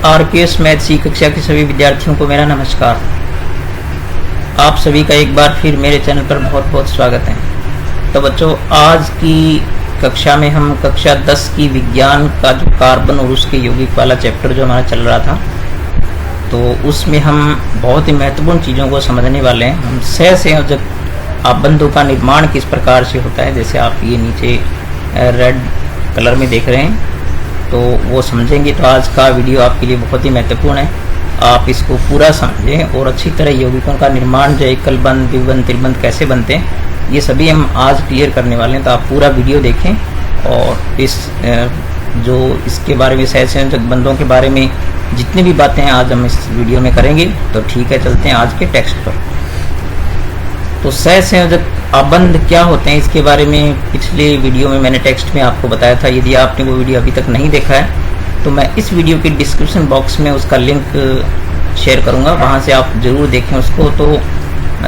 RKS math सी कक्षा के सभी विद्यार्थियों को मेरा नमस्कार। आप सभी का एक बार फिर मेरे चैनल पर बहुत बहुत स्वागत है। तो बच्चों, आज की कक्षा में हम कक्षा 10 की विज्ञान का जो कार्बन और उसके यौगिक वाला चैप्टर जो हमारा चल रहा था, तो उसमें हम बहुत ही महत्वपूर्ण चीज़ों को समझने वाले हैं। हम सहसंयोजक आबंधों का निर्माण किस प्रकार से होता है, जैसे आप ये नीचे रेड कलर में देख रहे हैं, तो वो समझेंगे। तो आज का वीडियो आपके लिए बहुत ही महत्वपूर्ण है। आप इसको पूरा समझें और अच्छी तरह यौगिकों का निर्माण जो एकल बंध, द्विबंध, त्रिबंध कैसे बनते हैं, ये सभी हम आज क्लियर करने वाले हैं। तो आप पूरा वीडियो देखें और इस जो इसके बारे में सहसंयोजक बंधों के बारे में जितनी भी बातें हैं आज हम इस वीडियो में करेंगे। तो ठीक है, चलते हैं आज के टेक्स्ट पर। तो सहसंयोजक आबंध क्या होते हैं, इसके बारे में पिछले वीडियो में मैंने टेक्स्ट में आपको बताया था। यदि आपने वो वीडियो अभी तक नहीं देखा है तो मैं इस वीडियो के डिस्क्रिप्शन बॉक्स में उसका लिंक शेयर करूंगा, वहां से आप जरूर देखें उसको। तो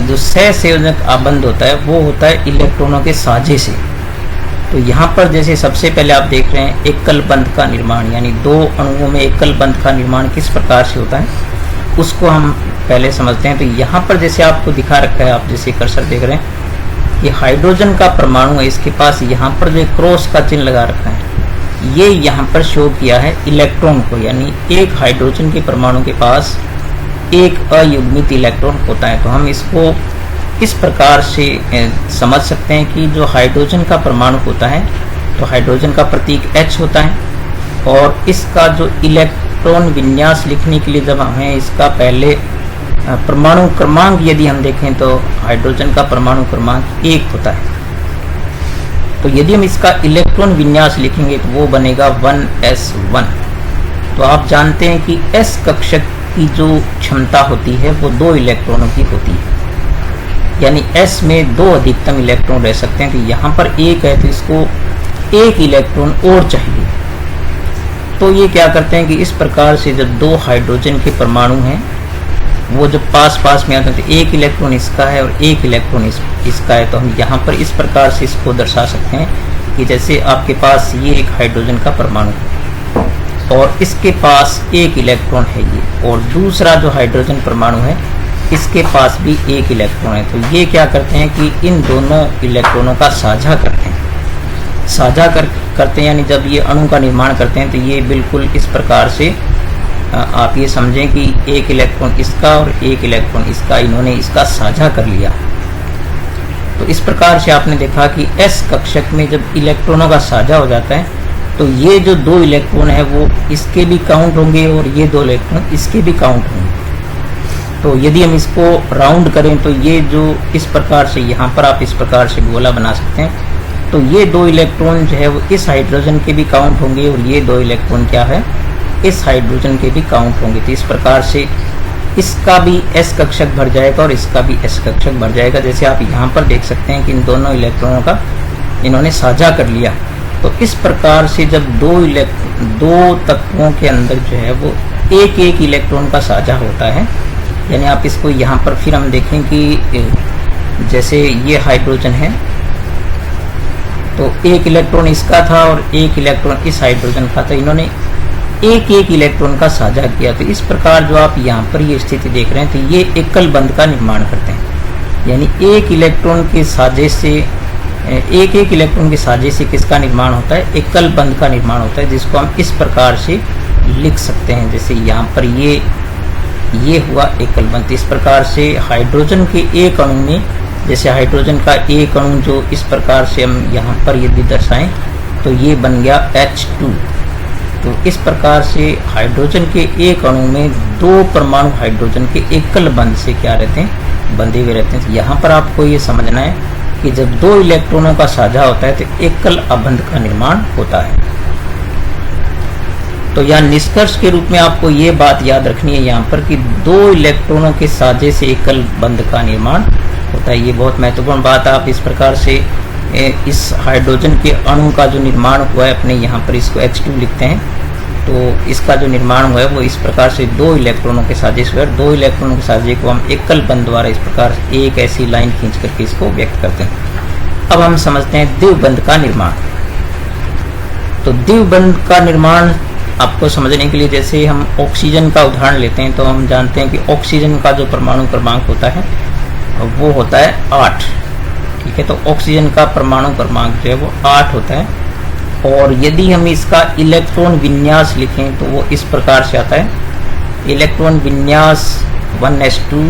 जो सहसंयोजक आबंध होता है वो होता है इलेक्ट्रॉनों के साझे से। तो यहाँ पर जैसे सबसे पहले आप देख रहे हैं एकल बंध का निर्माण, यानी दो अणुओं में एकल बंध का निर्माण किस प्रकार से होता है उसको हम पहले समझते हैं। तो यहाँ पर जैसे आपको दिखा रखा है, आप जैसे कर्सर देख रहे हैं, ये हाइड्रोजन का परमाणु है, इसके पास यहाँ पर जो क्रॉस का चिन्ह लगा रखा है, ये यहाँ पर शो किया है इलेक्ट्रॉन को, यानी एक हाइड्रोजन के परमाणु के पास एक अयुग्मित इलेक्ट्रॉन होता है। तो हम इसको इस प्रकार से समझ सकते हैं कि जो हाइड्रोजन का परमाणु होता है, तो हाइड्रोजन का प्रतीक H होता है, और इसका जो इलेक्ट्रॉन विन्यास लिखने के लिए जब हमें इसका पहले परमाणु क्रमांक यदि हम देखें तो हाइड्रोजन का परमाणु क्रमांक 1 होता है। तो यदि हम इसका इलेक्ट्रॉन विन्यास लिखेंगे तो वो बनेगा 1s1। तो आप जानते हैं कि s कक्षक की जो क्षमता होती है वो 2 इलेक्ट्रॉनों की होती है, यानी s में 2 अधिकतम इलेक्ट्रॉन रह सकते हैं। तो यहाँ पर 1 है तो इसको 1 इलेक्ट्रॉन और चाहिए। तो ये क्या करते हैं कि इस प्रकार से जब 2 हाइड्रोजन के परमाणु हैं वो जब पास पास में आते हैं तो 1 इलेक्ट्रॉन इसका है और 1 इलेक्ट्रॉन इसका है। तो हम यहाँ पर इस प्रकार से इसको दर्शा सकते हैं कि जैसे आपके पास ये एक हाइड्रोजन का परमाणु है और इसके पास 1 इलेक्ट्रॉन है ये, और दूसरा जो हाइड्रोजन परमाणु है इसके पास भी 1 इलेक्ट्रॉन है। तो ये क्या करते हैं कि इन दोनों इलेक्ट्रॉनों का साझा करते हैं, करते हैं, यानी जब ये अणु का निर्माण करते हैं तो ये बिल्कुल इस प्रकार से आप ये समझें कि 1 इलेक्ट्रॉन इसका और 1 इलेक्ट्रॉन इसका, इन्होंने इसका साझा कर लिया। तो इस प्रकार से आपने देखा कि s कक्षक में जब इलेक्ट्रॉनों का साझा हो जाता है तो ये जो 2 इलेक्ट्रॉन है वो इसके भी काउंट होंगे और ये 2 इलेक्ट्रॉन इसके भी काउंट होंगे। तो यदि हम इसको राउंड करें तो ये जो इस प्रकार से यहाँ पर आप इस प्रकार से गोला बना सकते हैं। तो ये 2 इलेक्ट्रॉन जो है वो इस हाइड्रोजन के भी काउंट होंगे और ये 2 इलेक्ट्रॉन क्या है, इस हाइड्रोजन के भी काउंट होंगे। तो इस प्रकार से इसका भी s कक्षक भर जाएगा और इसका भी s कक्षक भर जाएगा। जैसे आप यहाँ पर देख सकते हैं कि इन दोनों इलेक्ट्रॉनों का इन्होंने साझा कर लिया। तो इस प्रकार से जब दो तत्वों के अंदर जो है वो एक इलेक्ट्रॉन का साझा होता है, यानी आप इसको यहाँ पर फिर हम देखें कि जैसे ये हाइड्रोजन है तो 1 इलेक्ट्रॉन इसका था और 1 इलेक्ट्रॉन इस हाइड्रोजन का था, इन्होंने एक इलेक्ट्रॉन का साझा किया। तो इस प्रकार जो आप यहाँ पर ये स्थिति देख रहे हैं तो ये एकल बंध का निर्माण करते हैं, यानी एक इलेक्ट्रॉन के साझे से एक इलेक्ट्रॉन के साझे से किसका निर्माण होता है, एकल बंध का निर्माण होता है, जिसको हम इस प्रकार से लिख सकते हैं। जैसे यहाँ पर ये हुआ एकल बंध। इस प्रकार से हाइड्रोजन के एक अणु में, जैसे हाइड्रोजन का एक अणु जो इस प्रकार से हम यहाँ पर यदि दर्शाएं तो ये बन गया H2। तो इस प्रकार से हाइड्रोजन के एक अणु में 2 परमाणु हाइड्रोजन के एकल बंध से क्या रहते हैं, बंधे हुए रहते हैं। तो यहाँ पर आपको ये समझना है कि जब 2 इलेक्ट्रॉनों का साझा होता है तो एकल आबंध का निर्माण होता है। तो यहाँ निष्कर्ष के रूप में आपको ये बात याद रखनी है यहाँ पर कि 2 इलेक्ट्रॉनों के साझे से एकल बंध का निर्माण होता है। ये बहुत महत्वपूर्ण बात। आप इस प्रकार से इस हाइड्रोजन के अणु का जो निर्माण हुआ है, अपने यहाँ पर इसको H2 लिखते हैं, तो इसका जो निर्माण हुआ है वो इस प्रकार से 2 इलेक्ट्रॉनों के साझे से, 2 इलेक्ट्रॉनों के साझे को हम एकल बंध द्वारा इस प्रकार एक ऐसी लाइन खींच करके इसको व्यक्त करते हैं। अब हम समझते हैं द्विबंध का निर्माण। तो द्विबंध का निर्माण आपको समझने के लिए, जैसे हम ऑक्सीजन का उदाहरण लेते हैं तो हम जानते हैं कि ऑक्सीजन का जो परमाणु क्रमांक होता है वो होता है 8। ठीक है, तो ऑक्सीजन का परमाणु क्रमांक जो है वो 8 होता है। और यदि हम इसका इलेक्ट्रॉन विन्यास लिखें तो वो इस प्रकार से आता है। इलेक्ट्रॉन विन्यास 1s2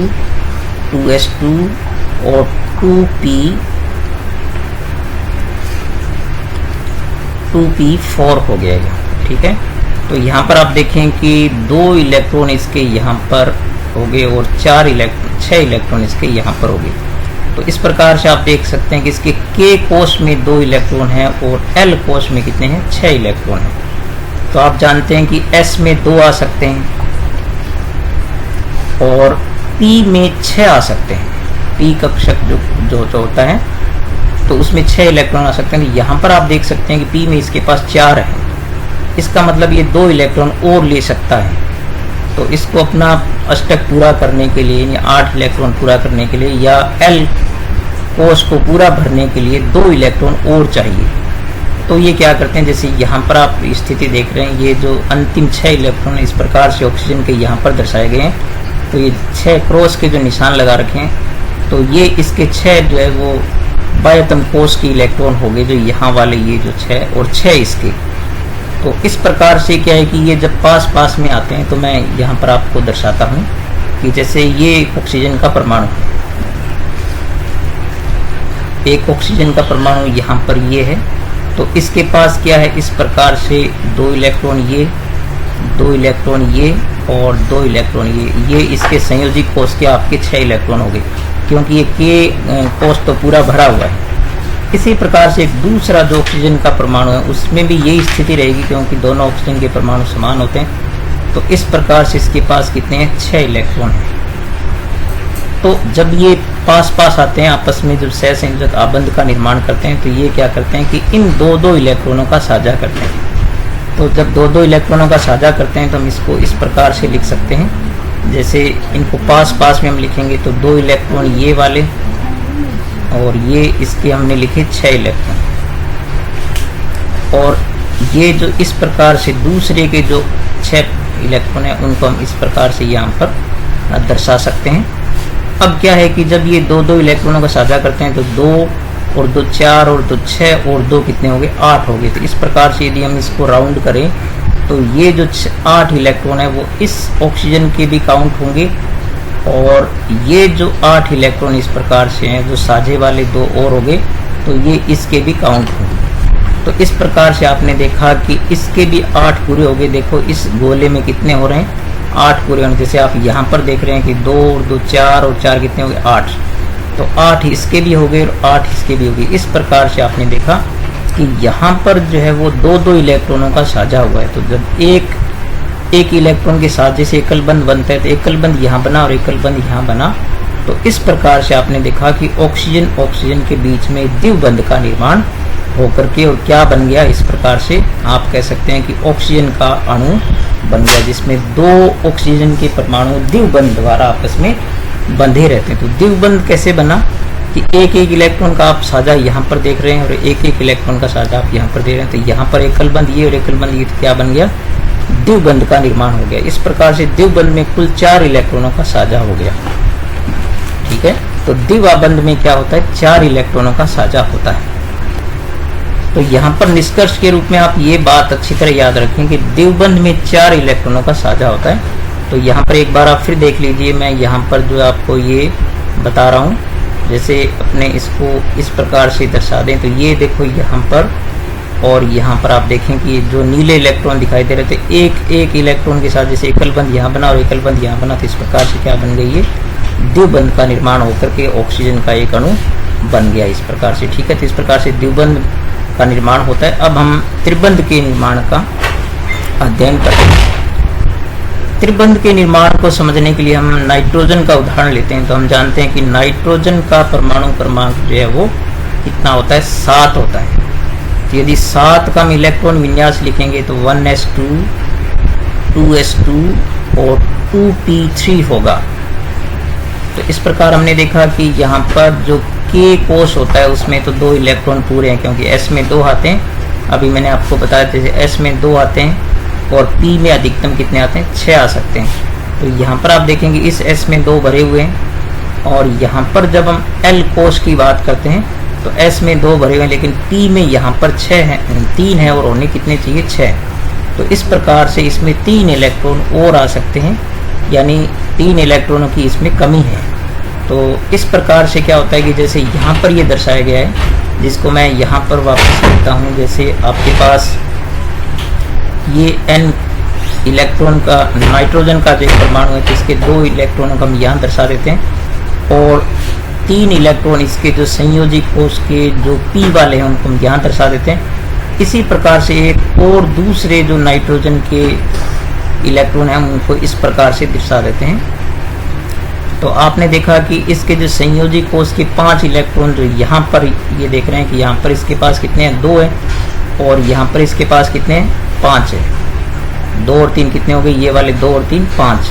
2s2 और 2p4 हो गया। ठीक है, तो यहाँ पर आप देखें कि 2 इलेक्ट्रॉन इसके यहाँ पर हो गए और 6 इलेक्ट्रॉन इसके यहाँ पर हो गए। तो इस प्रकार से आप देख सकते हैं कि इसके K कोश में 2 इलेक्ट्रॉन हैं और L कोश में कितने हैं, 6 इलेक्ट्रॉन हैं। तो आप जानते हैं कि S में 2 आ सकते हैं और P में 6 आ सकते हैं। P कक्षक जो होता है तो उसमें 6 इलेक्ट्रॉन आ सकते हैं। यहाँ पर आप देख सकते हैं कि P में इसके पास 4 है, इसका मतलब ये 2 इलेक्ट्रॉन और ले सकता है। तो इसको अपना अष्टक पूरा करने के लिए या 8 इलेक्ट्रॉन पूरा करने के लिए या L कोश को पूरा भरने के लिए 2 इलेक्ट्रॉन और चाहिए। तो ये क्या करते हैं, जैसे यहाँ पर आप स्थिति देख रहे हैं, ये जो अंतिम 6 इलेक्ट्रॉन इस प्रकार से ऑक्सीजन के यहाँ पर दर्शाए गए हैं। तो ये 6 क्रॉस के जो निशान लगा रखे हैं, तो ये इसके 6 जो है वो बाह्यतम कोश के इलेक्ट्रॉन हो गए, जो यहाँ वाले ये जो 6 और 6 इसके। तो इस प्रकार से क्या है कि ये जब पास में आते हैं, तो मैं यहाँ पर आपको दर्शाता हूँ कि जैसे ये ऑक्सीजन का परमाणु, एक ऑक्सीजन का परमाणु यहाँ पर ये है, तो इसके पास क्या है, इस प्रकार से 2 इलेक्ट्रॉन ये, 2 इलेक्ट्रॉन ये और 2 इलेक्ट्रॉन ये इसके संयोजी कोश के आपके 6 इलेक्ट्रॉन हो गए, क्योंकि ये K कोश तो पूरा भरा हुआ है। इसी प्रकार से एक दूसरा जो ऑक्सीजन का परमाणु है उसमें भी यही स्थिति रहेगी, क्योंकि दोनों ऑक्सीजन के परमाणु समान होते हैं। तो इस प्रकार से इसके पास कितने हैं, 6 इलेक्ट्रॉन हैं। तो जब ये पास आते हैं आपस में, जब सहसंयोजक आबंध का निर्माण करते हैं, तो ये क्या करते हैं कि इन 2 इलेक्ट्रॉनों का साझा करते हैं। तो जब 2 इलेक्ट्रॉनों का साझा करते हैं तो हम इसको इस प्रकार से लिख सकते हैं, जैसे इनको पास में हम लिखेंगे तो 2 इलेक्ट्रॉन ये वाले और ये इसके हमने लिखे 6 इलेक्ट्रॉन, और ये जो इस प्रकार से दूसरे के जो 6 इलेक्ट्रॉन है उनको हम इस प्रकार से यहाँ पर दर्शा सकते हैं। अब क्या है कि जब ये 2 इलेक्ट्रॉनों का साझा करते हैं तो 2 और 2 4 और 2 6 और 2 कितने हो गए, 8 हो गए। तो इस प्रकार से यदि हम इसको राउंड करें तो ये जो 8 इलेक्ट्रॉन है वो इस ऑक्सीजन के भी काउंट होंगे, और ये जो 8 इलेक्ट्रॉन इस प्रकार से हैं जो साझे वाले 2 और हो गए, तो ये इसके भी काउंट होंगे। तो इस प्रकार से आपने देखा कि इसके भी 8 पूरे हो गए। देखो इस गोले में कितने हो रहे हैं, 8 पूरे होने। जैसे आप यहाँ पर देख रहे हैं कि 2 और 2 4 और 4 कितने हो गए, 8। तो 8 इसके भी हो गए और 8 इसके भी हो गए। इस प्रकार से आपने देखा कि यहाँ पर जो है वो 2 इलेक्ट्रॉनों का साझा हुआ है। तो जब एक इलेक्ट्रॉन के साथ जैसे एकल बंध बनता है, तो एकल बंध यहाँ बना और एकल बंध यहाँ बना। तो इस प्रकार से आपने देखा कि ऑक्सीजन के बीच में द्विबंध का निर्माण होकर के और क्या बन गया, इस प्रकार से आप कह सकते हैं कि ऑक्सीजन का अणु बन गया, जिसमें 2 ऑक्सीजन के परमाणु द्विबंध द्वारा आपस में बंधे रहते हैं। तो द्विबंध कैसे बना कि एक इलेक्ट्रॉन का आप साझा यहाँ पर देख रहे हैं और एक इलेक्ट्रॉन का साझा आप यहाँ पर देख रहे हैं। तो यहाँ पर एकल बंध ये और एकल बंध ये, तो क्या बन गया, द्विबंध का निर्माण हो गया। इस प्रकार से द्विबंध में कुल 4 इलेक्ट्रॉनों का साझा हो गया। ठीक है, तो द्विबंध में क्या होता है, 4 इलेक्ट्रॉनों का साझा होता है। तो यहाँ पर निष्कर्ष के रूप में आप ये बात अच्छी तरह याद रखें कि द्विबंध में 4 इलेक्ट्रॉनों का साझा होता है। तो यहाँ पर एक बार आप फिर देख लीजिए, मैं यहाँ पर जो आपको ये बता रहा हूँ, जैसे अपने इसको इस प्रकार से दर्शा दें। तो ये देखो यहाँ पर और यहाँ पर आप देखें कि जो नीले इलेक्ट्रॉन दिखाई दे रहे थे, एक इलेक्ट्रॉन के साथ जैसे एकल बंध यहाँ बना और एकल बंध यहाँ बना, तो इस प्रकार से क्या बन गई है, द्विबंध का निर्माण होकर के ऑक्सीजन का एक अणु बन गया इस प्रकार से। ठीक है, तो इस प्रकार से द्विबंध का निर्माण होता है। अब हम त्रिबंध के निर्माण का अध्ययन करते हैं। त्रिबंध के निर्माण को समझने के लिए हम नाइट्रोजन का उदाहरण लेते हैं। तो हम जानते हैं कि नाइट्रोजन का परमाणु क्रमांक जो है वो कितना होता है, 7 होता है। तो यदि 7 का हम इलेक्ट्रॉन विन्यास लिखेंगे तो 1s2 2s2 और 2p3 होगा। तो इस प्रकार हमने देखा कि यहाँ पर जो K कोश होता है उसमें तो 2 इलेक्ट्रॉन पूरे हैं, क्योंकि S में 2 आते हैं। अभी मैंने आपको बताया जैसे S में 2 आते हैं और P में अधिकतम कितने आते हैं, 6 आ सकते हैं। तो यहाँ पर आप देखेंगे इस S में 2 भरे हुए हैं, और यहाँ पर जब हम L कोश की बात करते हैं तो S में 2 भरे हुए हैं, लेकिन P में यहाँ पर 6 है, 3 है, और होने कितने चाहिए, 6। तो इस प्रकार से इसमें 3 इलेक्ट्रॉन और आ सकते हैं, यानी 3 इलेक्ट्रॉनों की इसमें कमी है। तो इस प्रकार से क्या होता है कि जैसे यहाँ पर ये दर्शाया गया है, जिसको मैं यहाँ पर वापस लिखता हूँ। जैसे आपके पास ये N इलेक्ट्रॉन का नाइट्रोजन का जो परमाणु है, जिसके 2 इलेक्ट्रॉनों को हम यहाँ दर्शा देते हैं, और 3 इलेक्ट्रॉन इसके जो संयोजी कोश के जो P वाले हैं उनको हम यहाँ दर्शा देते हैं। इसी प्रकार से एक और दूसरे जो नाइट्रोजन के इलेक्ट्रॉन हैं उनको इस प्रकार से दर्शा देते हैं। तो आपने देखा कि इसके जो संयोजी कोश के 5 इलेक्ट्रॉन जो यहाँ पर ये देख रहे हैं कि यहाँ पर इसके पास कितने हैं, 2 है, और यहाँ पर इसके पास कितने हैं, 5 है। 2 और 3 कितने हो गए, ये वाले 2 और 3 5।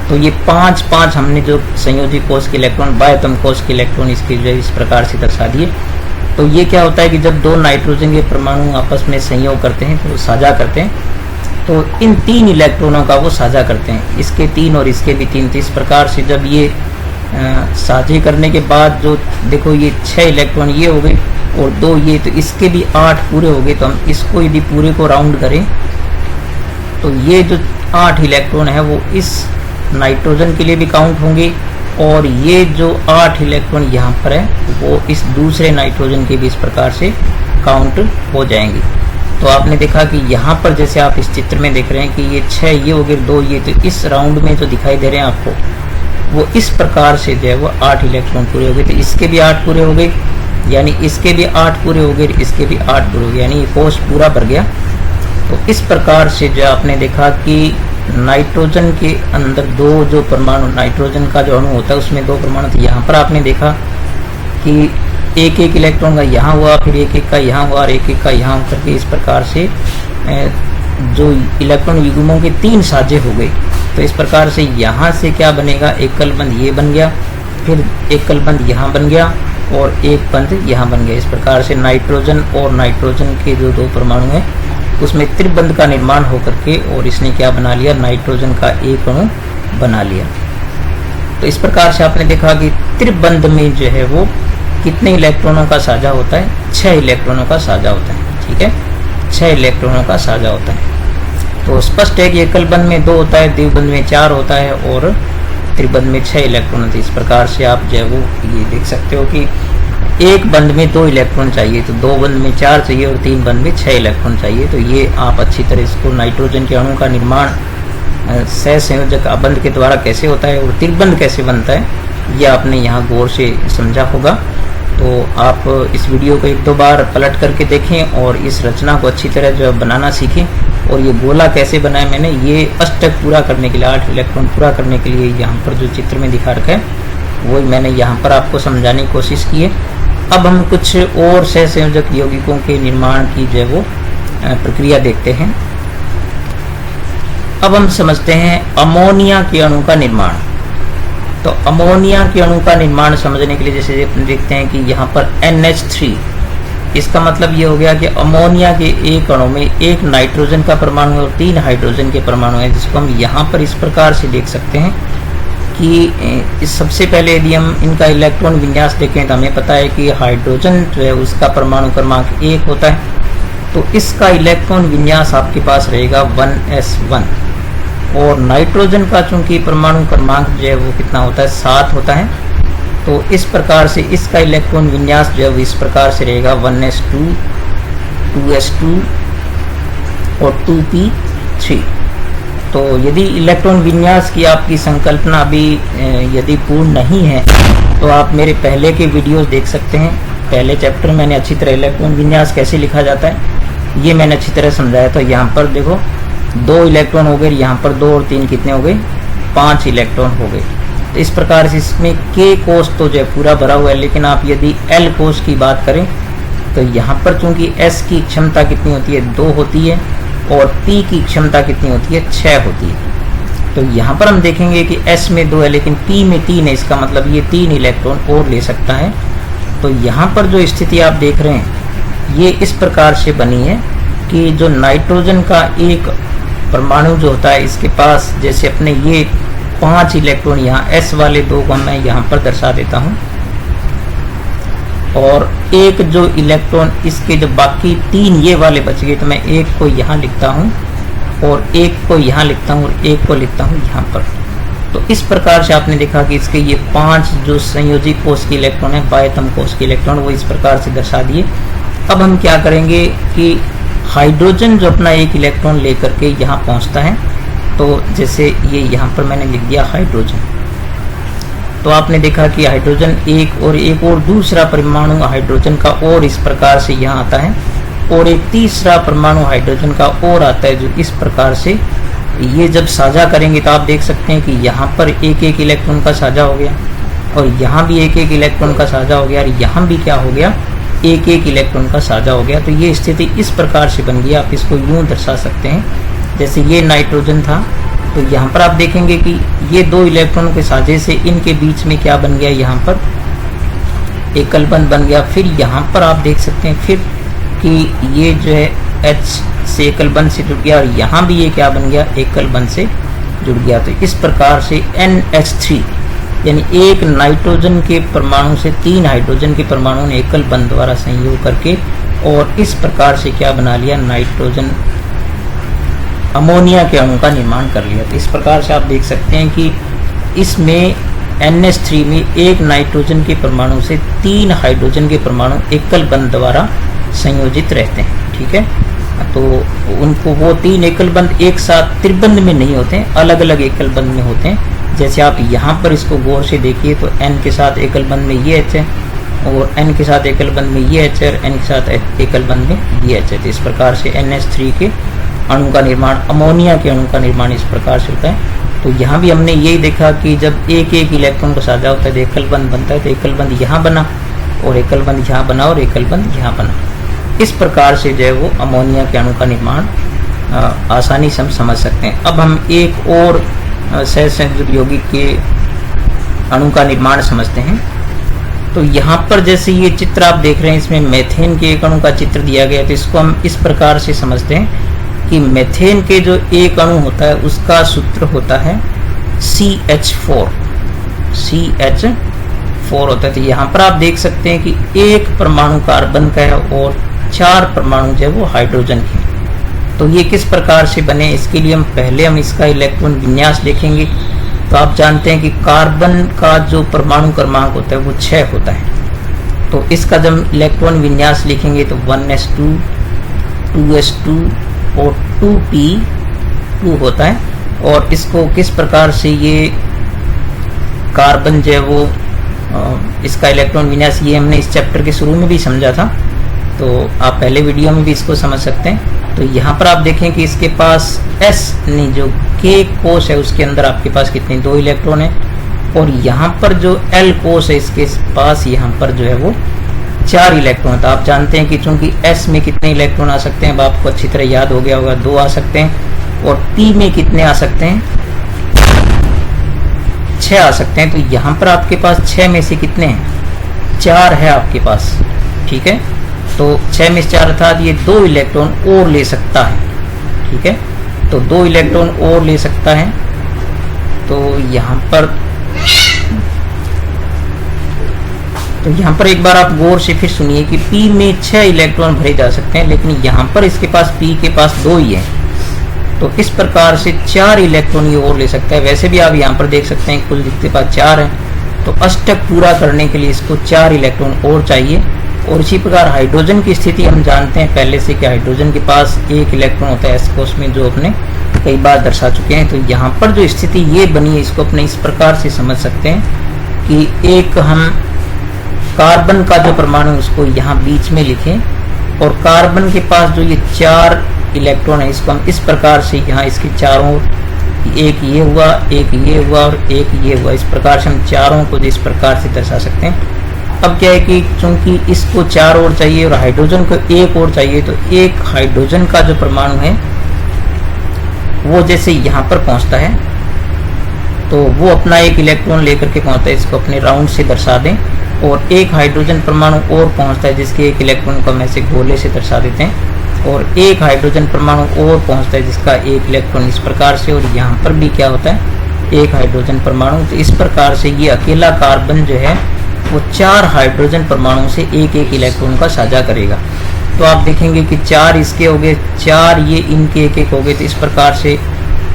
तो ये 5 5 हमने जो संयोजी कोश के इलेक्ट्रॉन, बाह्यतम कोश के इलेक्ट्रॉन इसके जो इस प्रकार से दर्शा दिए। तो ये क्या होता है कि जब 2 नाइट्रोजन के परमाणु आपस में संयोग करते हैं तो साझा करते हैं, तो इन 3 इलेक्ट्रॉनों का वो साझा करते हैं, इसके 3 और इसके भी 3। तो इस प्रकार से जब ये साझे करने के बाद जो देखो ये 6 इलेक्ट्रॉन ये हो गए और 2 ये, तो इसके भी 8 पूरे हो गए। तो हम इसको यदि पूरे को राउंड करें तो ये जो 8 इलेक्ट्रॉन है वो इस नाइट्रोजन के लिए भी काउंट होंगे, और ये जो 8 इलेक्ट्रॉन यहाँ पर है वो इस दूसरे नाइट्रोजन के भी इस प्रकार से काउंट हो जाएंगे। तो आपने देखा कि यहाँ पर जैसे आप इस चित्र में देख रहे हैं कि ये 6 ये हो गए, 2 ये, तो इस राउंड में जो दिखाई दे रहे हैं आपको वो इस प्रकार से जो है वो 8 इलेक्ट्रॉन पूरे हो गए। तो इसके भी 8 पूरे हो गए, यानी इसके भी 8 पूरे हो गए, इसके भी 8 पूरे हो गए, यानी ये कोश पूरा भर गया। तो इस प्रकार से जो आपने देखा कि नाइट्रोजन के अंदर 2 जो परमाणु, नाइट्रोजन का जो अणु होता है उसमें 2 परमाणु थे। यहाँ पर आपने देखा कि एक एक इलेक्ट्रॉन का यहाँ हुआ, फिर एक एक का यहाँ हुआ और एक एक का यहाँ होकर के इस प्रकार से जो इलेक्ट्रॉन युग्मों के 3 साझे हो गए। तो इस प्रकार से यहाँ से क्या बनेगा, एकल बंध ये बन गया, फिर एकल बंध यहाँ बन गया और एक बंध यहाँ बन गया। इस प्रकार से नाइट्रोजन और नाइट्रोजन के जो 2 परमाणु हैं उसमें त्रिबंध का निर्माण होकर के और इसने क्या बना लिया, नाइट्रोजन का एक अणु बना लिया। तो इस प्रकार से आपने देखा कि त्रिबंध में जो है वो कितने इलेक्ट्रॉनों का साझा होता है, 6 इलेक्ट्रॉनों का साझा होता है। ठीक है, 6 इलेक्ट्रॉनों का साझा होता है। तो स्पष्ट है कि एकल बंध में 2 होता है, द्विबंध में 4 होता है और त्रिबंध में 6 इलेक्ट्रॉन होते हैं। इस प्रकार से आप जो है वो ये देख सकते हो कि एक बंध में 2 इलेक्ट्रॉन चाहिए, तो 2 बंध में 4 चाहिए और 3 बंध में 6 इलेक्ट्रॉन चाहिए। तो ये आप अच्छी तरह इसको नाइट्रोजन के अणु का निर्माण सहसंयोजक बंध के द्वारा कैसे होता है और त्रिबंध कैसे बनता है, ये आपने यहाँ गौर से समझा होगा। तो आप इस वीडियो को 1-2 बार पलट करके देखें और इस रचना को अच्छी तरह जो बनाना सीखें। और ये गोला कैसे बनाया मैंने, ये अष्टक पूरा करने के लिए, 8 इलेक्ट्रॉन पूरा करने के लिए यहाँ पर जो चित्र में दिखा रखा है वही मैंने यहाँ पर आपको समझाने की कोशिश की है। अब हम कुछ और सहसंयोजक यौगिकों के निर्माण की जो है वो प्रक्रिया देखते हैं। अब हम समझते हैं अमोनिया के अणु का निर्माण। तो अमोनिया के अणु का निर्माण समझने के लिए जैसे देखते हैं कि यहाँ पर NH3, इसका मतलब ये हो गया कि अमोनिया के एक अणु में 1 नाइट्रोजन का परमाणु और 3 हाइड्रोजन के परमाणु है, जिसको हम यहाँ पर इस प्रकार से देख सकते हैं कि सबसे पहले यदि हम इनका इलेक्ट्रॉन विन्यास देखें तो हमें पता है कि हाइड्रोजन जो है उसका परमाणु क्रमांक 1 होता है, तो इसका इलेक्ट्रॉन विन्यास आपके पास रहेगा 1s1। और नाइट्रोजन का चूंकि परमाणु क्रमांक जो है वो कितना होता है, 7 होता है, तो इस प्रकार से इसका इलेक्ट्रॉन विन्यास जो है वो इस प्रकार से रहेगा 1s2, 2s2 और 2p3। तो यदि इलेक्ट्रॉन विन्यास की आपकी संकल्पना अभी यदि पूर्ण नहीं है तो आप मेरे पहले के वीडियोस देख सकते हैं। पहले चैप्टर मैंने अच्छी तरह इलेक्ट्रॉन विन्यास कैसे लिखा जाता है ये मैंने अच्छी तरह समझाया। तो यहाँ पर देखो 2 इलेक्ट्रॉन हो गए, यहाँ पर 2 और 3 कितने हो गए, 5 इलेक्ट्रॉन हो गए। तो इस प्रकार से इसमें K कोष तो जो है पूरा भरा हुआ है, लेकिन आप यदि L कोष की बात करें तो यहाँ पर चूंकि S की क्षमता कितनी होती है, 2 होती है और P की क्षमता कितनी होती है, 6 होती है। तो यहाँ पर हम देखेंगे कि S में 2 है लेकिन P में 3 है, इसका मतलब ये 3 इलेक्ट्रॉन और ले सकता है। तो यहाँ पर जो स्थिति आप देख रहे हैं ये इस प्रकार से बनी है कि जो नाइट्रोजन का एक परमाणु जो होता है, इसके पास जैसे अपने ये 5 इलेक्ट्रॉन, यहाँ S वाले 2 को मैं यहाँ पर दर्शा देता हूँ, और एक जो इलेक्ट्रॉन इसके जो बाकी 3 ये वाले बच गए, तो मैं एक को यहाँ लिखता हूँ और एक को यहाँ लिखता हूँ और एक को लिखता हूँ यहाँ पर। तो इस प्रकार से आपने देखा कि इसके ये 5 जो संयोजी कोष के इलेक्ट्रॉन है, बाह्यतम कोष के इलेक्ट्रॉन, वो इस प्रकार से दर्शा दिए। अब हम क्या करेंगे कि हाइड्रोजन जो अपना एक इलेक्ट्रॉन लेकर के यहाँ पहुँचता है, तो जैसे ये यहाँ पर मैंने लिख दिया हाइड्रोजन, तो आपने देखा कि हाइड्रोजन एक और दूसरा परमाणु हाइड्रोजन का और इस प्रकार से यहाँ आता है, और एक तीसरा परमाणु हाइड्रोजन का और आता है, जो इस प्रकार से ये जब साझा करेंगे तो आप देख सकते हैं कि यहाँ पर एक इलेक्ट्रॉन का साझा हो गया, और यहाँ भी एक इलेक्ट्रॉन का साझा हो गया, और यहाँ भी क्या हो गया, एक इलेक्ट्रॉन का साझा हो गया। तो ये स्थिति इस प्रकार से बन गई। आप इसको यूं दर्शा सकते हैं, जैसे ये नाइट्रोजन था, तो यहाँ पर आप देखेंगे कि ये 2 इलेक्ट्रॉन के साझे से इनके बीच में क्या बन गया, यहाँ पर एकल बंध बन गया। फिर यहाँ पर आप देख सकते हैं फिर कि ये जो है H से एकल बंध से जुड़ गया, और यहाँ भी ये क्या बन गया, एकल बंध से जुड़ गया। तो इस प्रकार से NH3 यानी एक नाइट्रोजन के परमाणु से 3 हाइड्रोजन के परमाणु ने एकल बंध द्वारा संयोग करके और इस प्रकार से क्या बना लिया, नाइट्रोजन अमोनिया के अणु का निर्माण कर लिया। तो इस प्रकार से आप देख सकते हैं कि इसमें NH3 में एक नाइट्रोजन के परमाणु से 3 हाइड्रोजन के परमाणु एकल बंध द्वारा संयोजित रहते हैं। ठीक है, तो उनको वो 3 एकल बंध एक साथ त्रिबंध में नहीं होते हैं, अलग अलग एकल बंध में होते हैं। जैसे आप यहाँ पर इसको गौर से देखिए तो N के साथ एकल बंध में ये H है, और N के साथ एकल बंध में ये H है, और N के साथ एकल बंध में ये H है। तो इस प्रकार से NH3 के अणु का निर्माण, अमोनिया के अणु का निर्माण इस प्रकार से होता है। तो यहाँ भी हमने यही देखा कि जब एक इलेक्ट्रॉन को साझा होता है तो एकल बंध बनता है, तो एकल बंध यहाँ बना और एकल बंध यहाँ बना और एकल बंध यहाँ बना। इस प्रकार से जो है वो अमोनिया के अणु का निर्माण आसानी से हम समझ सकते हैं। अब हम एक और सहसंयोजक यौगिक के अणु का निर्माण समझते हैं। तो यहाँ पर जैसे ये चित्र आप देख रहे हैं, इसमें मेथेन के एक अणु का चित्र दिया गया है। तो इसको हम इस प्रकार से समझते हैं कि मेथेन के जो एक अणु होता है उसका सूत्र होता है CH4 होता है। तो यहाँ पर आप देख सकते हैं कि एक परमाणु कार्बन का है और 4 परमाणु जो है वो हाइड्रोजन के। तो ये किस प्रकार से बने, इसके लिए हम इसका इलेक्ट्रॉन विन्यास देखेंगे। तो आप जानते हैं कि कार्बन का जो परमाणु क्रमांक होता है वो 6 होता है। तो इसका जब इलेक्ट्रॉन विन्यास लिखेंगे तो 1s2 2s2 और 2p2 होता है। और इसको किस प्रकार से ये कार्बन जो है वो इसका इलेक्ट्रॉन विन्यास, ये हमने इस चैप्टर के शुरू में भी समझा था, तो आप पहले वीडियो में भी इसको समझ सकते हैं। तो यहाँ पर आप देखें कि इसके पास S नहीं, जो K कोष है उसके अंदर आपके पास कितने 2 इलेक्ट्रॉन है, और यहाँ पर जो L कोष है इसके पास यहाँ पर जो है वो 4 इलेक्ट्रॉन। तो आप जानते हैं कि चूंकि S में कितने इलेक्ट्रॉन आ सकते हैं, अब आपको अच्छी तरह याद हो गया होगा, 2 आ सकते हैं, और P में कितने आ सकते हैं, 6 आ सकते हैं। तो यहाँ पर आपके पास 6 में से कितने हैं, 4 है आपके पास। ठीक है, तो 6 में से 4 अर्थात ये 2 इलेक्ट्रॉन और ले सकता है। ठीक है, तो 2 इलेक्ट्रॉन और ले सकता है। तो यहाँ पर एक बार आप गौर से फिर सुनिए कि P में 6 इलेक्ट्रॉन भरे जा सकते हैं, लेकिन यहाँ पर इसके पास P के पास 2 ही है। तो इस प्रकार से 4 इलेक्ट्रॉन ये और ले सकता है। वैसे भी आप यहाँ पर देख सकते हैं कुल इसके पास 4 है, तो अष्टक पूरा करने के लिए इसको 4 इलेक्ट्रॉन और चाहिए। और इसी प्रकार हाइड्रोजन की स्थिति हम जानते हैं पहले से कि हाइड्रोजन के पास 1 इलेक्ट्रॉन होता है S कोष में, जो अपने कई बार दर्शा चुके हैं। तो यहाँ पर जो स्थिति ये बनी है, इसको अपने इस प्रकार से समझ सकते हैं कि एक हम कार्बन का जो परमाणु उसको यहाँ बीच में लिखें, और कार्बन के पास जो ये 4 इलेक्ट्रॉन है इसको हम इस प्रकार से यहाँ इसके चारों, एक ये हुआ, एक ये हुआ और एक ये हुआ, इस प्रकार से हम चारों को इस प्रकार से दर्शा सकते हैं। अब क्या है कि चूंकि इसको 4 और चाहिए और हाइड्रोजन को 1 और चाहिए, तो एक हाइड्रोजन का जो परमाणु है वो जैसे यहाँ पर पहुँचता है तो वो अपना 1 इलेक्ट्रॉन लेकर के पहुँचता है, इसको अपने राउंड से दर्शा दें। और एक हाइड्रोजन परमाणु और पहुँचता है जिसके 1 इलेक्ट्रॉन को हम ऐसे गोले से दर्शा देते हैं, और एक हाइड्रोजन परमाणु और पहुंचता है जिसका एक इलेक्ट्रॉन इस प्रकार से, और यहाँ पर भी क्या होता है एक हाइड्रोजन परमाणु। तो इस प्रकार से ये अकेला कार्बन जो है वो 4 हाइड्रोजन परमाणु से एक एक इलेक्ट्रॉन का साझा करेगा। तो आप देखेंगे कि 4 इसके हो गए, 4 ये इनके एक एक हो गए। तो इस प्रकार से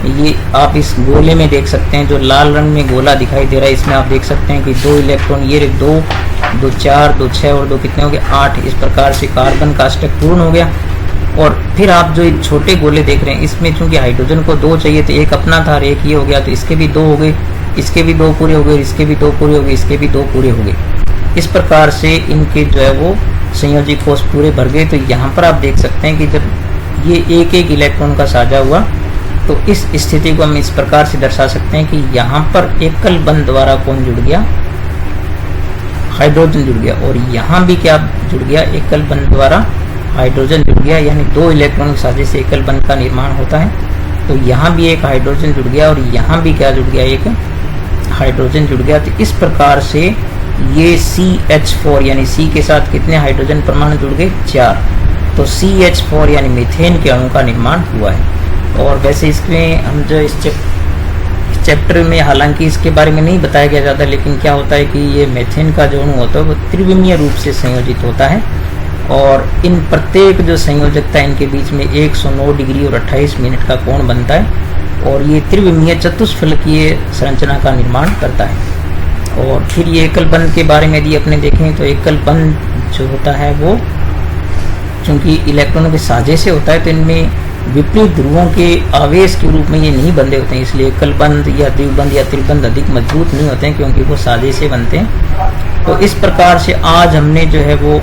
ये आप इस गोले में देख सकते हैं, जो लाल रंग में गोला दिखाई दे रहा है, इसमें आप देख सकते हैं कि 2 इलेक्ट्रॉन, ये 2 2 4 2 6 और 2 कितने हो गए 8। इस प्रकार से कार्बन का अष्टक पूर्ण हो गया। और फिर आप जो छोटे गोले देख रहे हैं, इसमें चूंकि हाइड्रोजन को 2 चाहिए, तो एक अपना था और एक ये हो गया, तो इसके भी 2 हो गए, इसके भी 2 पूरे हो गए, इसके भी 2 पूरे हो गए, इसके भी 2 पूरे हो गए। इस प्रकार से इनके जो है वो संयोजी कोष पूरे भर गए। तो यहाँ पर आप देख सकते हैं कि जब ये एक एक इलेक्ट्रॉन का साझा हुआ, तो इस स्थिति को हम इस प्रकार से दर्शा सकते हैं कि यहाँ पर एकल बंध द्वारा कौन जुड़ गया, हाइड्रोजन जुड़ गया, और यहाँ भी क्या जुड़ गया, एकल बंध द्वारा हाइड्रोजन जुड़ गया। यानी 2 इलेक्ट्रॉन साझे से एकल बंध का निर्माण होता है। तो यहाँ भी एक हाइड्रोजन जुड़ गया और यहाँ भी क्या जुड़ गया, एक हाइड्रोजन जुड़ गया। तो इस प्रकार से ये CH4 यानी C के साथ कितने हाइड्रोजन परमाणु जुड़ गए, 4। तो CH4 यानी मीथेन के अणु का निर्माण हुआ है। और वैसे इसमें हम जो इस चैप्टर में हालांकि इसके बारे में नहीं बताया गया ज़्यादा, लेकिन क्या होता है कि ये मीथेन का जो अणु होता है वो त्रिविमीय रूप से संयोजित होता है, और इन प्रत्येक जो संयोजकता इनके बीच में 109 डिग्री और 28 मिनट का कोण बनता है, और ये त्रिविमीय चतुष्फलकीय संरचना का निर्माण करता है। और फिर ये एकल बंध के बारे में यदि अपने देखें तो एकल बंध जो होता है वो चूंकि इलेक्ट्रॉनों के साझे से होता है, तो इनमें विपरीत ध्रुवों के आवेश के रूप में ये नहीं बंधे होते हैं, इसलिए एकल बंध या द्विबंध या त्रिबंध अधिक मजबूत नहीं होते हैं क्योंकि वो साझे से बनते हैं। तो इस प्रकार से आज हमने जो है वो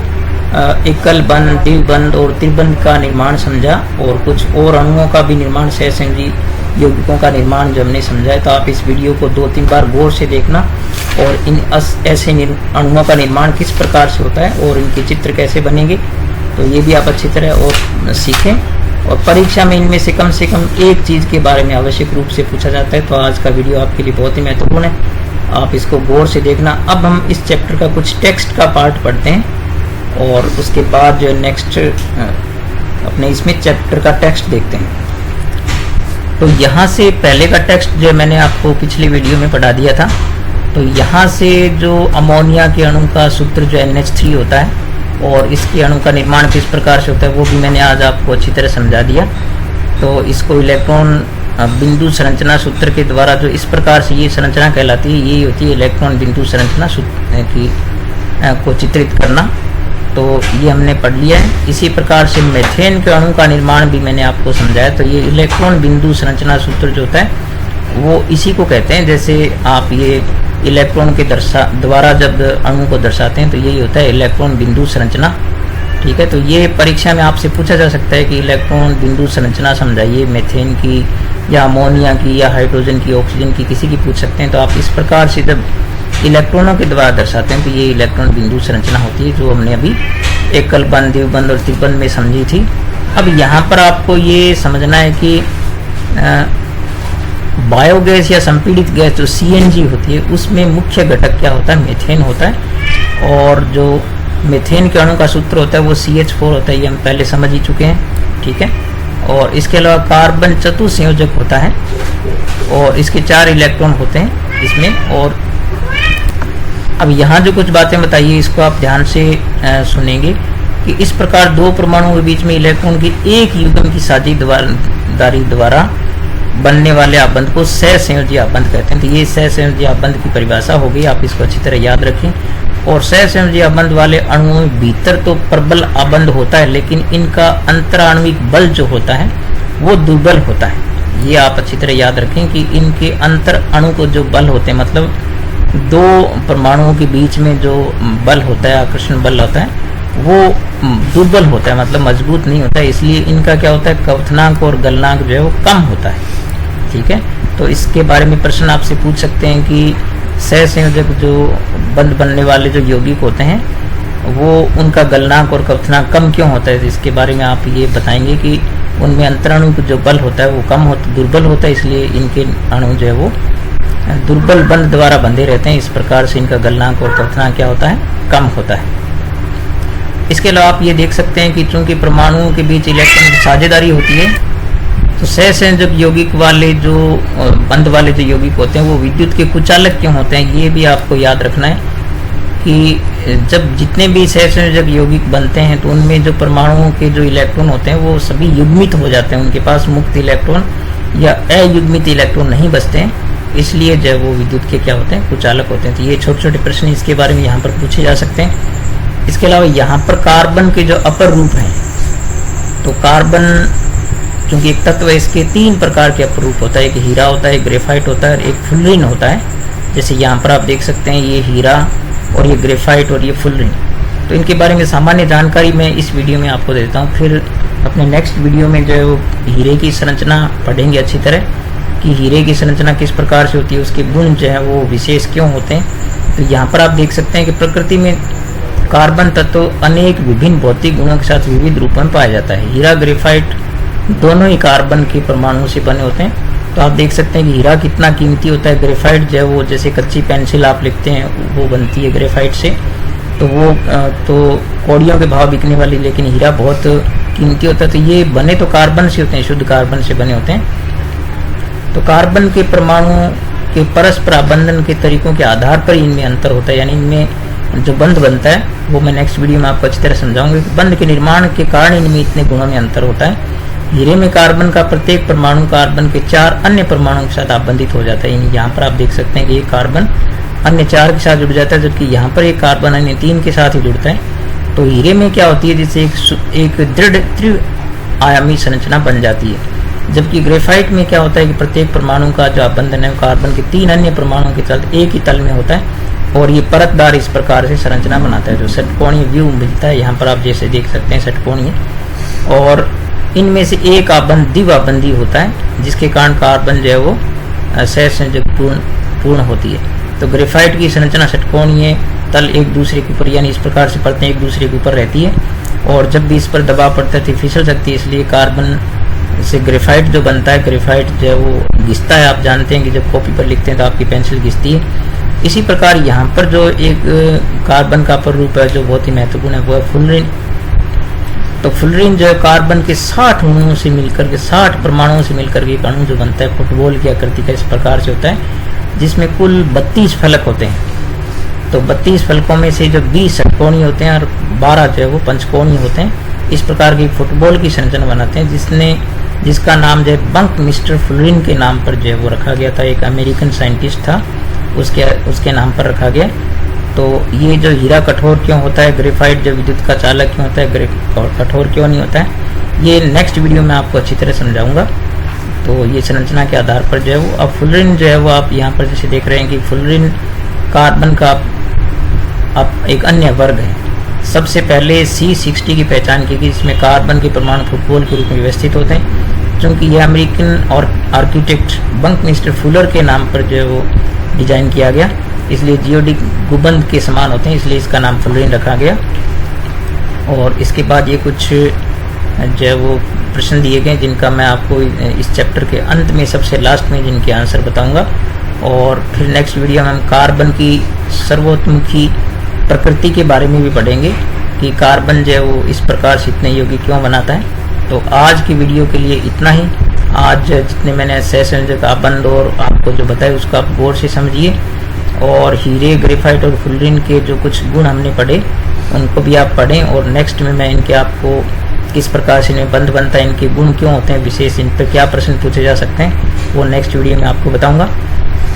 एकल बंध, द्विबंध और त्रिबंध का निर्माण समझा, और कुछ और अणुओं का भी निर्माण, सहसंयोजी यौगिकों का निर्माण जो हमने समझा है। तो आप इस वीडियो को 2-3 बार गौर से देखना, और इन ऐसे अणुओं का निर्माण किस प्रकार से होता है और इनके चित्र कैसे बनेंगे, तो ये भी आप अच्छी तरह और सीखें। और परीक्षा में इनमें से कम एक चीज़ के बारे में आवश्यक रूप से पूछा जाता है। तो आज का वीडियो आपके लिए बहुत ही महत्वपूर्ण है, आप इसको गौर से देखना। अब हम इस चैप्टर का कुछ टेक्स्ट का पार्ट पढ़ते हैं, और उसके बाद जो नेक्स्ट अपने इसमें चैप्टर का टेक्स्ट देखते हैं। तो यहाँ से पहले का टेक्स्ट जो मैंने आपको पिछली वीडियो में पढ़ा दिया था, तो यहाँ से जो अमोनिया के अणु का सूत्र जो NH3 होता है और इसके अणु का निर्माण किस प्रकार से होता है वो भी मैंने आज आपको अच्छी तरह समझा दिया। तो इसको इलेक्ट्रॉन बिंदु संरचना सूत्र के द्वारा जो इस प्रकार से ये संरचना कहलाती है, ये होती है इलेक्ट्रॉन बिंदु संरचना सूत्र की को चित्रित करना। तो ये हमने पढ़ लिया है। इसी प्रकार से मीथेन के अणु का निर्माण भी मैंने आपको समझाया। तो ये इलेक्ट्रॉन बिंदु संरचना सूत्र जो होता है वो इसी को कहते हैं। जैसे आप ये इलेक्ट्रॉन के द्वारा जब अणु को दर्शाते हैं तो यही होता है इलेक्ट्रॉन बिंदु संरचना। ठीक है, तो ये परीक्षा में आपसे पूछा जा सकता है कि इलेक्ट्रॉन बिंदु संरचना समझाइए मीथेन की या अमोनिया की या हाइड्रोजन की, ऑक्सीजन की, किसी की पूछ सकते हैं। तो आप इस प्रकार से जब इलेक्ट्रॉनों के द्वारा दर्शाते हैं तो ये इलेक्ट्रॉन बिंदु संरचना होती है, जो हमने अभी एकल बंध, द्विबंध और त्रिबंध में समझी थी। अब यहाँ पर आपको ये समझना है कि बायोगैस या संपीड़ित गैस जो CNG होती है उसमें मुख्य घटक क्या होता है, मीथेन होता है। और जो मीथेन के अणु का सूत्र होता है वो CH4 होता है, ये हम पहले समझ ही चुके हैं। ठीक है, और इसके अलावा कार्बन चतुसंयोजक होता है और इसके 4 इलेक्ट्रॉन होते हैं इसमें। और अब यहाँ जो कुछ बातें बताइए इसको आप ध्यान से सुनेंगे कि इस प्रकार दो परमाणुओं के बीच में इलेक्ट्रॉन की एक युग्म की साझेदारी द्वारा बनने वाले आबंध को सहसंयोजी आबंध कहते हैं। तो ये सहसंयोजी आबंध की परिभाषा हो गई, आप इसको अच्छी तरह याद रखें। और सहसंयोजी आबंध वाले अणुओं में भीतर तो प्रबल आबंध होता है, लेकिन इनका अंतराण्विक बल जो होता है वो दुर्बल होता है। ये आप अच्छी तरह याद रखें कि इनके अंतर अणु को जो बल होते हैं, मतलब दो परमाणुओं के बीच में जो बल होता है, आकर्षण बल होता है, वो दुर्बल होता है, मतलब मजबूत नहीं होता है। इसलिए इनका क्या होता है, क्वथनांक और गलनांक जो है वो कम होता है। ठीक है, तो इसके बारे में प्रश्न आपसे पूछ सकते हैं कि सहसंयोजक जो बंध बनने वाले जो यौगिक होते हैं वो उनका गलनांक और क्वथनांक कम क्यों होता है। तो इसके बारे में आप ये बताएंगे कि उनमें अंतराणु जो बल होता है वो कम होता, दुर्बल होता है, इसलिए इनके अणु जो है वो दुर्बल बंध द्वारा बंधे रहते हैं। इस प्रकार से इनका गलनांक और क्वथनांक क्या होता है, कम होता है। इसके अलावा आप ये देख सकते हैं कि चूंकि परमाणुओं के बीच इलेक्ट्रॉन की साझेदारी होती है, तो सहसंयोजक यौगिक वाले जो बंध वाले जो यौगिक होते हैं वो विद्युत के कुचालक क्यों होते हैं, ये भी आपको याद रखना है कि जब जितने भी सहसंयोजक यौगिक बनते हैं तो उनमें जो परमाणुओं के जो इलेक्ट्रॉन होते हैं वो सभी युग्मित हो जाते हैं, उनके पास मुक्त इलेक्ट्रॉन या अयुग्मित इलेक्ट्रॉन नहीं बचते हैं, इसलिए जब वो विद्युत के क्या होते हैं, कुचालक होते हैं। तो ये छोटे छोटे प्रश्न इसके बारे में यहाँ पर पूछे जा सकते हैं। इसके अलावा यहाँ पर कार्बन के जो अपर रूप हैं, तो कार्बन क्योंकि एक तत्व है, इसके 3 प्रकार के अपर रूप होता है, एक हीरा होता है, एक ग्रेफाइट होता है और एक फुलरिन होता है। जैसे यहाँ पर आप देख सकते हैं ये हीरा और ये ग्रेफाइट और ये फुलरिन। तो इनके बारे में सामान्य जानकारी मैं इस वीडियो में आपको दे देता हूँ। फिर अपने नेक्स्ट वीडियो में जो है वो हीरे की संरचना पढ़ेंगे अच्छी तरह कि हीरे की संरचना किस प्रकार से होती है, उसके गुण जो है वो विशेष क्यों होते हैं। तो यहाँ पर आप देख सकते हैं कि प्रकृति में कार्बन तत्व अनेक विभिन्न भौतिक गुणों के साथ विविध रूपों में पाया जाता है। हीरा ग्रेफाइट दोनों ही कार्बन के परमाणुओं से बने होते हैं। तो आप देख सकते हैं कि हीरा कितना कीमती होता है, ग्रेफाइट जो है वो जैसे कच्ची पेंसिल आप लिखते हैं वो बनती है ग्रेफाइट से, तो वो तो कौड़ियों के भाव बिकने वाली, लेकिन हीरा बहुत कीमती होता है। तो ये बने तो कार्बन से होते हैं, शुद्ध कार्बन से बने होते हैं। तो कार्बन के परमाणुओं के परस्पर आबंधन के तरीकों के आधार पर इनमें अंतर होता है, यानी इनमें जो बंध बनता है वो मैं नेक्स्ट वीडियो में आपको अच्छी तरह समझाऊंगा कि बंध के निर्माण के कारण इनमें इतने गुणों में अंतर होता है। हीरे में कार्बन का प्रत्येक परमाणु कार्बन के 4 अन्य परमाणुओं के साथ आबंधित हो जाता है। यहाँ पर आप देख सकते हैं कि एक कार्बन अन्य 4 के साथ जुड़ जाता है, जबकि यहाँ पर एक कार्बन अन्य 3 के साथ ही जुड़ता है। तो हीरे में क्या होती है, जिससे एक दृढ़ त्रिआयामी संरचना बन जाती है, जबकि ग्रेफाइट में क्या होता है कि प्रत्येक परमाणु का जो आबंधन है कार्बन के 3 अन्य परमाणुओं के साथ एक ही तल में होता है और ये परतदार इस प्रकार से संरचना बनाता है, जो षटकोणीय व्यू मिलता है। यहाँ पर आप जैसे देख सकते हैं षटकोणीय, और इनमें से एक आबंध द्विआबंधी होता है, जिसके कारण कार्बन जो है वो सहसंयोजक पूर्ण होती है। तो ग्रेफाइट की संरचना षटकोणीय, तल एक दूसरे के ऊपर यानी इस प्रकार से परतें एक दूसरे के ऊपर रहती है, और जब भी इस पर दबाव पड़ता है तो फिसल सकती है, इसलिए कार्बन से ग्रेफाइट जो बनता है, ग्रेफाइट जो है वो घिसता है। आप जानते हैं कि जब कॉपी पर लिखते हैं तो आपकी पेंसिल घिसती है। इसी प्रकार यहाँ पर जो एक कार्बन का अपर रूप है जो बहुत ही महत्वपूर्ण है वो है फुलरिन। तो फुलरिन जो है कार्बन के 60 अणुओं से मिलकर के 60 परमाणुओं से मिलकर के एक अणु जो बनता है फुटबॉल की आकृति का इस प्रकार से होता है, जिसमें कुल 32 फलक होते हैं। तो 32 फलकों में से जो 20 षटकोणीय होते हैं और 12 जो है वो पंचकोणीय होते हैं। इस प्रकार की फुटबॉल की संरचना बनाते हैं, जिसका नाम जो है बंकमिस्टर फुलरिन के नाम पर जो है वो रखा गया था। एक अमेरिकन साइंटिस्ट था, उसके नाम पर रखा गया। तो ये जो हीरा कठोर क्यों होता है, ग्रेफाइट जो विद्युत का चालक क्यों होता है, कठोर क्यों नहीं होता है, ये नेक्स्ट वीडियो में आपको अच्छी तरह समझाऊंगा। तो ये संरचना के आधार पर जो है वो अब फुलरिन जो है वो आप यहाँ पर जैसे देख रहे हैं कि फुलरिन कार्बन का अब एक अन्य वर्ग है। सबसे पहले C60 की पहचान की गई, इसमें कार्बन के परमाणु फुटबॉल के रूप में व्यवस्थित होते हैं। चूँकि ये अमेरिकन और आर्किटेक्ट बंकमिस्टर फुलर के नाम पर जो है वो डिजाइन किया गया, इसलिए जियोडिक गुबंद के समान होते हैं, इसलिए इसका नाम फुलरिन रखा गया। और इसके बाद ये कुछ जो है वो प्रश्न दिए गए जिनका मैं आपको इस चैप्टर के अंत में सबसे लास्ट में जिनके आंसर बताऊंगा। और फिर नेक्स्ट वीडियो में हम कार्बन की सर्वोत्मुखी प्रकृति के बारे में भी पढ़ेंगे कि कार्बन जो है वो इस प्रकार से इतने यौगिक क्यों बनाता है। तो आज की वीडियो के लिए इतना ही। आज जितने मैंने सहसंयोजक आबंध और आपको जो बताया उसको आप गौर से समझिए, और हीरे ग्रेफाइट और फुलरिन के जो कुछ गुण हमने पढ़े उनको भी आप पढ़ें। और नेक्स्ट में मैं इनके आपको किस प्रकार से इनमें बंध बनता है, इनके गुण क्यों होते हैं विशेष, इन पर क्या प्रश्न पूछे जा सकते हैं, वो नेक्स्ट वीडियो में आपको बताऊंगा।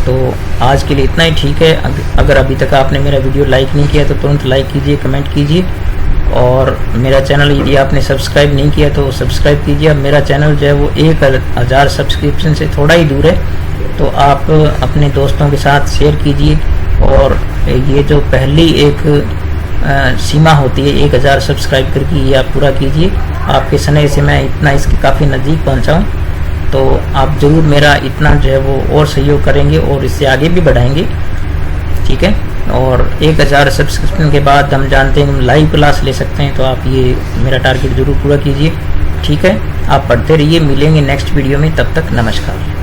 तो आज के लिए इतना ही ठीक है। अगर अभी तक आपने मेरा वीडियो लाइक नहीं किया तो तुरंत लाइक कीजिए, कमेंट कीजिए, और मेरा चैनल यदि आपने सब्सक्राइब नहीं किया तो सब्सक्राइब कीजिए। अब मेरा चैनल जो है वो 1000 सब्सक्रिप्शन से थोड़ा ही दूर है, तो आप अपने दोस्तों के साथ शेयर कीजिए। और ये जो पहली एक सीमा होती है 1000 सब्सक्राइब करके, ये आप पूरा कीजिए। आपके स्नेह से मैं इतना इसके काफ़ी नज़दीक पहुंचा हूं, तो आप ज़रूर मेरा इतना जो है वो और सहयोग करेंगे और इससे आगे भी बढ़ाएंगे, ठीक है। और 1000 सब्सक्रिप्शन के बाद हम जानते हैं हम लाइव क्लास ले सकते हैं, तो आप ये मेरा टारगेट ज़रूर पूरा कीजिए, ठीक है। आप पढ़ते रहिए, मिलेंगे नेक्स्ट वीडियो में, तब तक नमस्कार।